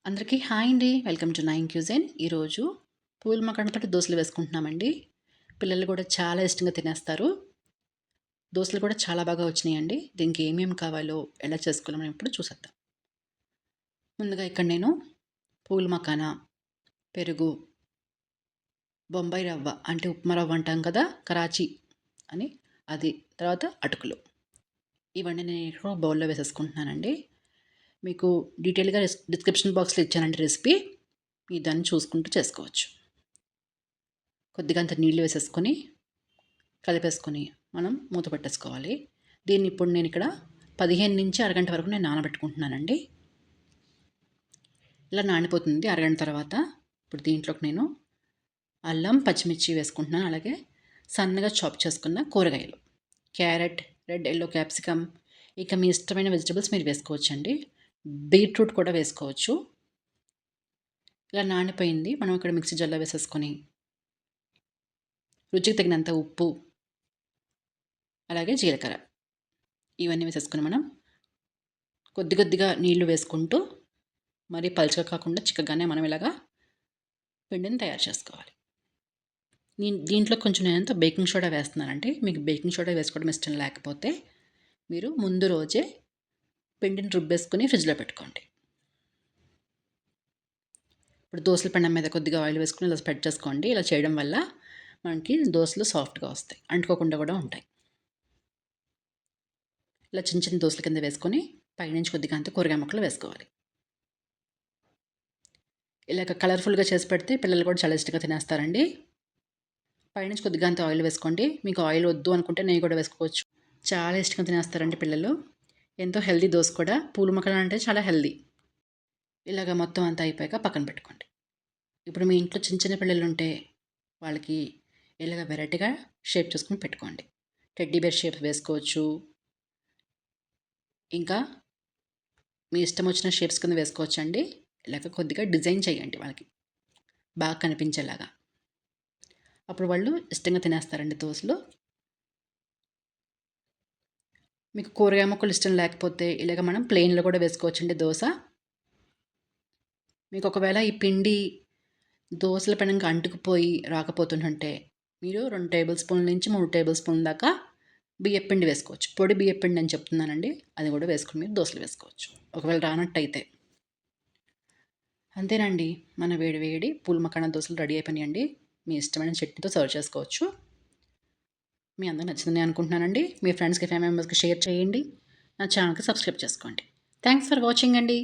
అందరికీ హాయ్ అండి. Welcome to nine cuisine. ఈరోజు పూల మకాడతోటి దోసలు వేసుకుంటున్నామండి. పిల్లలు కూడా చాలా ఇష్టంగా తినేస్తారు. దోసలు కూడా చాలా బాగా వచ్చినాయండి. దీనికి ఏమేమి కావాలో, ఎలా చేసుకోవాలో ఇప్పుడు చూసేద్దాం. ముందుగా ఇక్కడ నేను పూల మకాన, పెరుగు, బొంబాయి రవ్వ అంటే ఉప్మా రవ్వ అంటాం కదా, కరాచీ అని అది, తర్వాత అటుకులు, ఇవన్నీ నేను ఇక్కడ బౌల్లో వేసేసుకుంటున్నానండి. మీకు డీటెయిల్గా డిస్క్రిప్షన్ బాక్స్లో ఇచ్చానండి రెసిపీ. మీరు దాన్ని చూసుకుంటూ చేసుకోవచ్చు. కొద్దిగా అంత నీళ్ళు వేసేసుకొని కలిపేసుకొని మనం మూత పెట్టేసుకోవాలి. దీన్ని ఇప్పుడు నేను ఇక్కడ 15 నుంచి అరగంట వరకు నేను నానబెట్టుకుంటున్నానండి. ఇలా నానిపోతుంది అరగంట తర్వాత. ఇప్పుడు దీంట్లోకి నేను అల్లం, పచ్చిమిర్చి వేసుకుంటున్నాను. అలాగే సన్నగా చాప్ చేసుకున్న కూరగాయలు, క్యారెట్, రెడ్ ఎల్లో క్యాప్సికమ్, ఇక మీ ఇష్టమైన వెజిటబుల్స్ మీరు వేసుకోవచ్చండి. బీట్రూట్ కూడా వేసుకోవచ్చు. ఇలా నానిపోయింది. మనం ఇక్కడ మిక్సీ జార్లో వేసేసుకొని రుచికి తగినంత ఉప్పు, అలాగే జీలకర్ర ఇవన్నీ వేసేసుకొని మనం కొద్దిగా నీళ్లు వేసుకుంటూ మరి పలుచగా కాకుండా చిక్కగానే మనం ఇలాగా పిండిని తయారు చేసుకోవాలి. దీంట్లో కొంచెం నేనంతా బేకింగ్ సోడా వేస్తున్నానంటే, మీకు బేకింగ్ సోడా వేసుకోవడం ఇష్టం లేకపోతే మీరు ముందు రోజే పిండిని రుబ్బేసుకుని ఫ్రిడ్జ్లో పెట్టుకోండి. ఇప్పుడు దోసల పెనం మీద కొద్దిగా ఆయిల్ వేసుకుని ఇలా స్ప్రెడ్ చేసుకోండి. ఇలా చేయడం వల్ల మనకి దోసలు సాఫ్ట్గా వస్తాయి, అంటుకోకుండా కూడా ఉంటాయి. ఇలా చిన్న చిన్న దోసల కింద వేసుకొని పైనుంచి కొద్దిగా అంత కూరగాయ ముక్కలు వేసుకోవాలి. ఇలాగ కలర్ఫుల్గా చేసి పెడితే పిల్లలు కూడా చాలా ఇష్టంగా తినేస్తారండి. పైనుంచి కొద్దిగా అంత ఆయిల్ వేసుకోండి. మీకు ఆయిల్ వద్దు అనుకుంటే నెయ్యి కూడా వేసుకోవచ్చు. చాలా ఇష్టంగా తినేస్తారండి పిల్లలు. ఎంతో హెల్దీ దోస కూడా. పూల మొక్కలు అంటే చాలా హెల్దీ. ఇలాగ మొత్తం అంతా అయిపోయాక పక్కన పెట్టుకోండి. ఇప్పుడు మీ ఇంట్లో చిన్న చిన్న పిల్లలు ఉంటే వాళ్ళకి ఇలాగ వెరైటీగా షేప్ చేసుకుని పెట్టుకోండి. టెడ్డీ బేర్ షేప్ వేసుకోవచ్చు. ఇంకా మీ ఇష్టం వచ్చిన షేప్స్ కింద వేసుకోవచ్చు అండి. ఇలాగ కొద్దిగా డిజైన్ చేయండి వాళ్ళకి బాగా కనిపించేలాగా. అప్పుడు వాళ్ళు ఇష్టంగా తినేస్తారండి దోసలు. మీకు కూరగాయ ముక్కలు ఇష్టం లేకపోతే ఇలాగ మనం ప్లెయిన్లో కూడా వేసుకోవచ్చండి దోస. మీకు ఒకవేళ ఈ పిండి దోసల పెనంగా అంటుకుపోయి రాకపోతుంటే మీరు 2 టేబుల్ స్పూన్ల నుంచి 3 టేబుల్ స్పూన్ల దాకా బియ్యపిండి వేసుకోవచ్చు. పొడి బియ్యపిండి అని చెప్తున్నానండి. అది కూడా వేసుకుని మీరు దోసలు వేసుకోవచ్చు ఒకవేళ రానట్టయితే. అంతేనండి, మన వేడి వేడి పూల మకానా దోసలు రెడీ అయిపోయినాయండి. మీ ఇష్టమైన చట్నీతో సర్వ్ చేసుకోవచ్చు. మీ అందరికి నచ్చిందని అనుకుంటున్నానండి. మీ ఫ్రెండ్స్కి, ఫ్యామిలీ మెంబర్స్కి షేర్ చేయండి. నా ఛానల్కి సబ్స్క్రైబ్ చేసుకోండి. థ్యాంక్స్ ఫర్ వాచింగ్ అండి.